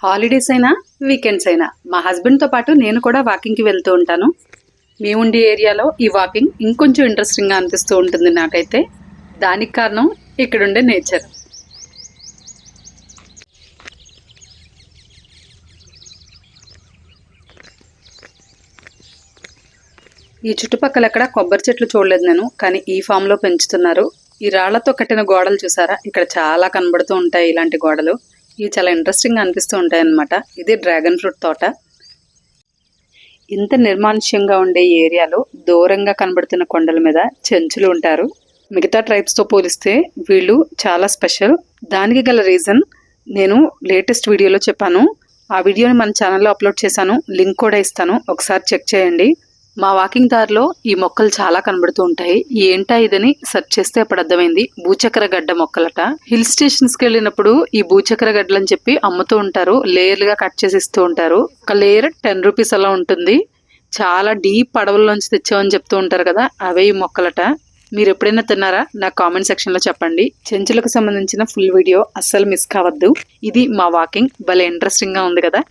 Holidays అయినా weekends అయినా మా హస్బెండ్తో పాటు నేను కూడా వాకింగ్కి వెళ్తూ ఉంటాను. మేముండే ఏరియాలో ఈ వాకింగ్ ఇంకొంచెం ఇంట్రెస్టింగ్గా అనిపిస్తూ ఉంటుంది నాకైతే. దానికి కారణం ఇక్కడుండే నేచర్. ఈ చుట్టుపక్కల ఎక్కడ కొబ్బరి చెట్లు చూడలేదు నేను, కానీ ఈ ఫామ్లో పెంచుతున్నారు. ఈ రాళ్లతో కట్టిన గోడలు చూసారా, ఇక్కడ చాలా కనబడుతూ ఉంటాయి ఇలాంటి గోడలు. ఇవి చాలా ఇంట్రెస్టింగ్గా అనిపిస్తూ ఉంటాయి అన్నమాట. ఇది డ్రాగన్ ఫ్రూట్ తోట. ఇంత నిర్మానుష్యంగా ఉండే ఈ ఏరియాలో దూరంగా కనబడుతున్న కొండల మీద చెంచులు ఉంటారు. మిగతా ట్రైబ్స్తో పోలిస్తే వీళ్ళు చాలా స్పెషల్. దానికి గల రీజన్ నేను లేటెస్ట్ వీడియోలో చెప్పాను. ఆ వీడియోని మన ఛానల్లో అప్లోడ్ చేశాను, లింక్ కూడా ఇస్తాను, ఒకసారి చెక్ చేయండి. మా వాకింగ్ దారిలో ఈ మొక్కలు చాలా కనబడుతూ ఉంటాయి. ఏంటా ఇదని సెర్చ్ చేస్తే అప్పుడు అర్థమైంది, భూచక్ర గడ్డ మొక్కలట. హిల్ స్టేషన్స్కి వెళ్ళినప్పుడు ఈ భూచక్ర గడ్డలు అని చెప్పి అమ్ముతూ ఉంటారు. లేయర్లుగా కట్ చేసి ఇస్తూ ఉంటారు. ఒక లేయర్ 10 రూపీస్ అలా ఉంటుంది. చాలా డీప్ అడవుల్లోంచి తెచ్చామని చెప్తూ ఉంటారు కదా, అవే ఈ మొక్కలట. మీరు ఎప్పుడైనా తిన్నారా? నాకు కామెంట్ సెక్షన్లో చెప్పండి. చెంచులకు సంబంధించిన ఫుల్ వీడియో అస్సలు మిస్ కావద్దు. ఇది మా వాకింగ్, భలే ఇంట్రెస్టింగ్గా ఉంది కదా.